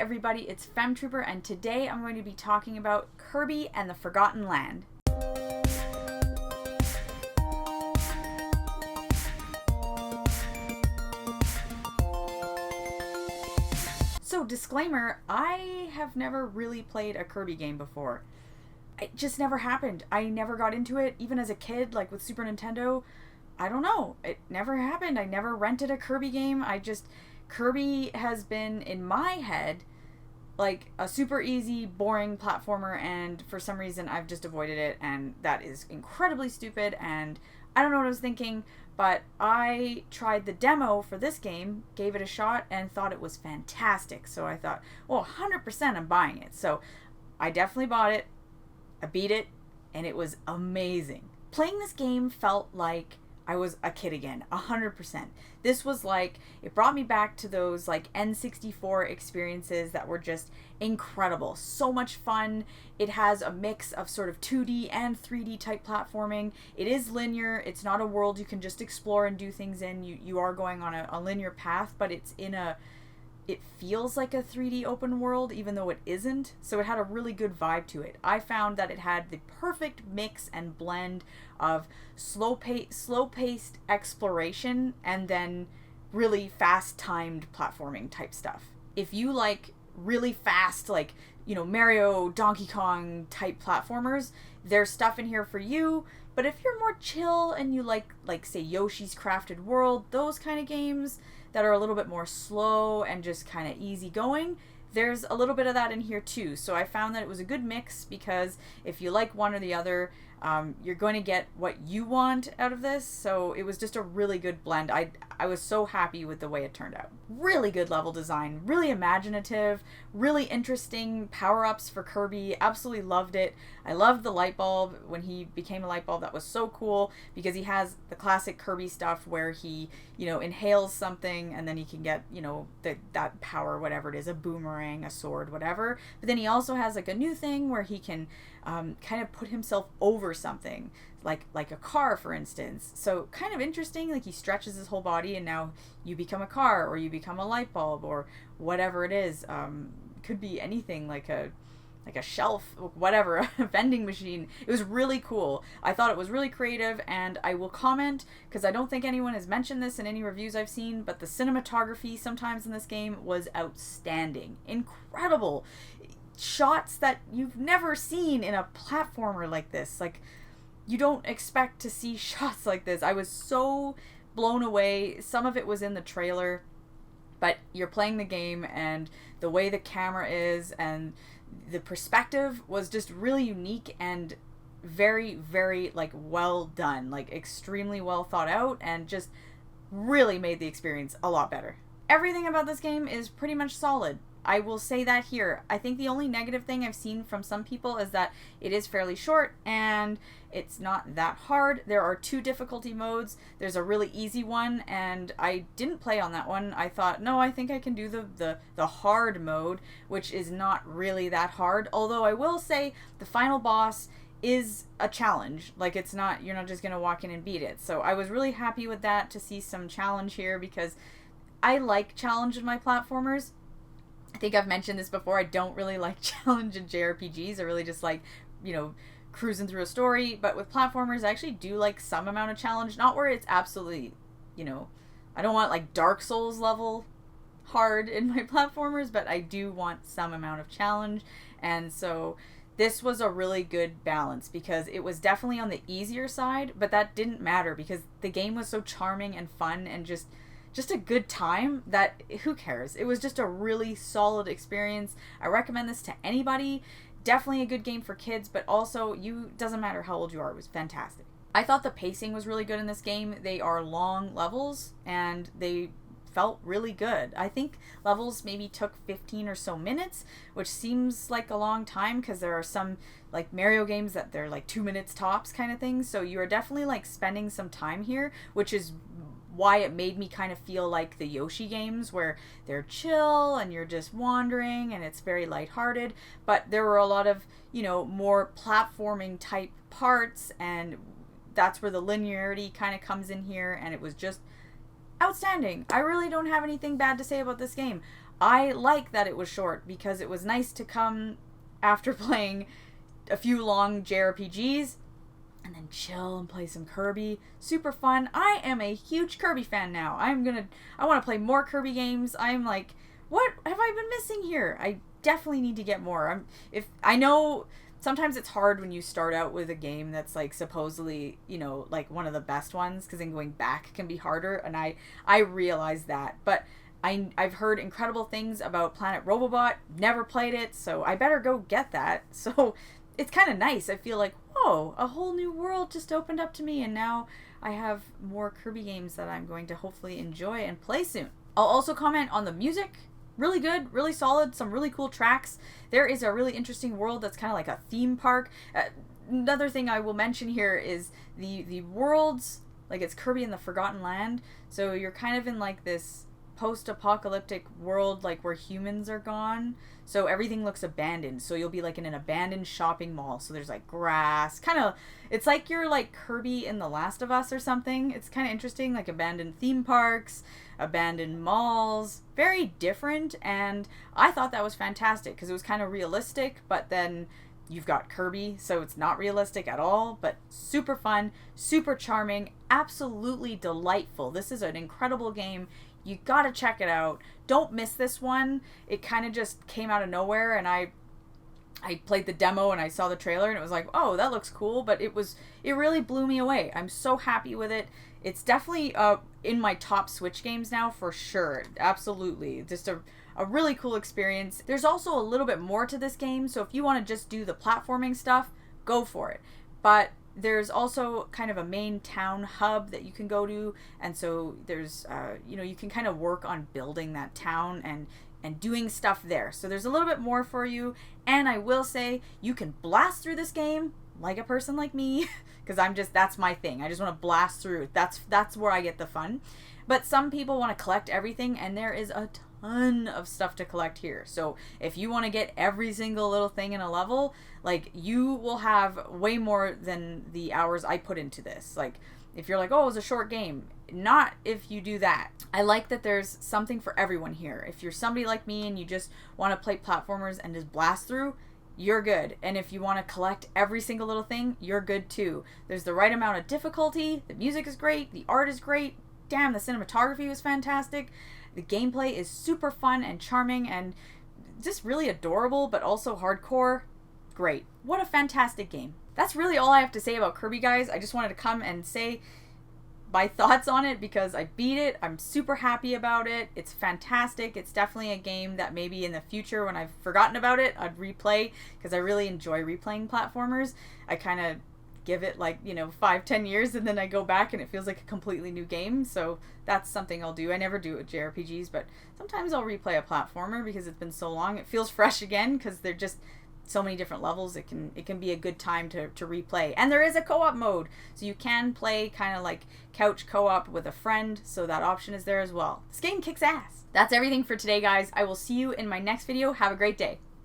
everybody, it's Femtrooper, and today I'm going to be talking about Kirby and the Forgotten Land. So, disclaimer, I have never really played a Kirby game before. It just never happened. I never got into it, even as a kid, like with Super Nintendo. I don't know. It never happened. I never rented a Kirby game. Kirby has been, in my head, like a super easy, boring platformer, and for some reason I've just avoided it, and that is incredibly stupid, and I don't know what I was thinking, but I tried the demo for this game, gave it a shot, and thought it was fantastic. So I thought, well, 100% I'm buying it. So I definitely bought it, I beat it, and it was amazing. Playing this game felt like I was a kid again, 100%. This was like, it brought me back to those like N64 experiences that were just incredible. So much fun. It has a mix of sort of 2D and 3D type platforming. It is linear. It's not a world you can just explore and do things in. You are going on a linear path, but it feels like a 3D open world, even though it isn't. So it had a really good vibe to it. I found that it had the perfect mix and blend of slow-paced exploration and then really fast-timed platforming type stuff. If you like really fast, like, Mario, Donkey Kong type platformers, there's stuff in here for you. But if you're more chill and you like say Yoshi's Crafted World, those kind of games that are a little bit more slow and just kind of easy going, there's a little bit of that in here too. So I found that it was a good mix, because if you like one or the other, you're going to get what you want out of this. So it was just a really good blend. I was so happy with the way it turned out. Really good level design, really imaginative, really interesting power-ups for Kirby. Absolutely loved it. I loved the light bulb when he became a light bulb. That was so cool, because he has the classic Kirby stuff where he, inhales something and then he can get, that power, whatever it is, a boomerang, a sword, whatever. But then he also has like a new thing where he can kind of put himself over something, like a car, for instance. So kind of interesting, like he stretches his whole body and now you become a car, or you become a light bulb, or whatever it is. Could be anything, like a shelf, whatever, a vending machine. It was really cool. I thought it was really creative, and I will comment, because I don't think anyone has mentioned this in any reviews I've seen, but the cinematography sometimes in this game was outstanding. Incredible. Shots that you've never seen in a platformer like this. Like, you don't expect to see shots like this. I was so blown away. Some of it was in the trailer, but you're playing the game, and the way the camera is and the perspective was just really unique and very, very, well done. Extremely well thought out, and just really made the experience a lot better. Everything about this game is pretty much solid. I will say that here. I think the only negative thing I've seen from some people is that it is fairly short and it's not that hard. There are 2 difficulty modes. There's a really easy one, and I didn't play on that one. I thought, no, I think I can do the hard mode, which is not really that hard. Although I will say the final boss is a challenge. It's not, you're not just going to walk in and beat it. So I was really happy with that, to see some challenge here, because I like challenge in my platformers. I think I've mentioned this before. I don't really like challenge in JRPGs. I really just like, cruising through a story. But with platformers, I actually do like some amount of challenge. Not where it's absolutely, I don't want like Dark Souls level hard in my platformers, but I do want some amount of challenge. And so this was a really good balance, because it was definitely on the easier side, but that didn't matter, because the game was so charming and fun and just a good time that who cares? It was just a really solid experience. I recommend this to anybody. Definitely a good game for kids, but also doesn't matter how old you are. It was fantastic. I thought the pacing was really good in this game. They are long levels and they felt really good. I think levels maybe took 15 or so minutes, which seems like a long time, because there are some like Mario games that they're like 2 minutes tops kind of thing. So you are definitely like spending some time here, which is why it made me kind of feel like the Yoshi games, where they're chill and you're just wandering and it's very lighthearted. But there were a lot of, more platforming type parts, and that's where the linearity kind of comes in here, and it was just outstanding. I really don't have anything bad to say about this game. I like that it was short because it was nice to come after playing a few long JRPGs and then chill and play some Kirby. Super fun. I am a huge Kirby fan now. I want to play more Kirby games. I'm like, what have I been missing here? I definitely need to get more. I know sometimes it's hard when you start out with a game that's like supposedly, you know, like one of the best ones, because then going back can be harder, and I realize that. But I've heard incredible things about Planet Robobot. Never played it, so I better go get that. So it's kind of nice. I feel like, whoa, a whole new world just opened up to me, and now I have more Kirby games that I'm going to hopefully enjoy and play soon. I'll also comment on the music. Really good, really solid, some really cool tracks. There is a really interesting world that's kind of like a theme park. Another thing I will mention here is the worlds, like it's Kirby in the Forgotten Land, so you're kind of in like this post-apocalyptic world, like where humans are gone, so everything looks abandoned. So you'll be like in an abandoned shopping mall, so there's like grass, kind of, it's like you're like Kirby in The Last of Us or something. It's kind of interesting, like abandoned theme parks, abandoned malls, very different, and I thought that was fantastic because it was kind of realistic, but then you've got Kirby, so it's not realistic at all, but super fun, super charming, absolutely delightful. This is an incredible game. You gotta check it out. Don't miss this one. It kind of just came out of nowhere, and I played the demo and I saw the trailer and it was like, oh, that looks cool, but it really blew me away. I'm so happy with it. It's definitely in my top Switch games now for sure. Absolutely. Just a really cool experience. There's also a little bit more to this game, so if you want to just do the platforming stuff, go for it. But there's also kind of a main town hub that you can go to, and so there's, you can kind of work on building that town and doing stuff there. So there's a little bit more for you, and I will say you can blast through this game like a person like me, because that's my thing. I just want to blast through. That's where I get the fun. But some people want to collect everything, and there is a ton of stuff to collect here. So if you want to get every single little thing in a level, like, you will have way more than the hours I put into this. Like, if you're like, oh, it was a short game, not if you do that. I like that there's something for everyone here. If you're somebody like me and you just want to play platformers and just blast through, you're good. And if you want to collect every single little thing, you're good too. There's the right amount of difficulty, the music is great, the art is great, damn, the cinematography was fantastic, the gameplay is super fun and charming and just really adorable, but also hardcore. Great. What a fantastic game. That's really all I have to say about Kirby, guys. I just wanted to come and say my thoughts on it because I beat it. I'm super happy about it. It's fantastic. It's definitely a game that maybe in the future when I've forgotten about it, I'd replay, because I really enjoy replaying platformers. I kind of give it 5-10 years and then I go back and it feels like a completely new game. So that's something I'll do. I never do it with JRPGs, but sometimes I'll replay a platformer because it's been so long. It feels fresh again because they're just so many different levels. It can be a good time to replay. And there is a co-op mode, so you can play kind of like couch co-op with a friend, so that option is there as well. This game kicks ass. That's everything for today, guys. I will see you in my next video. Have a great day.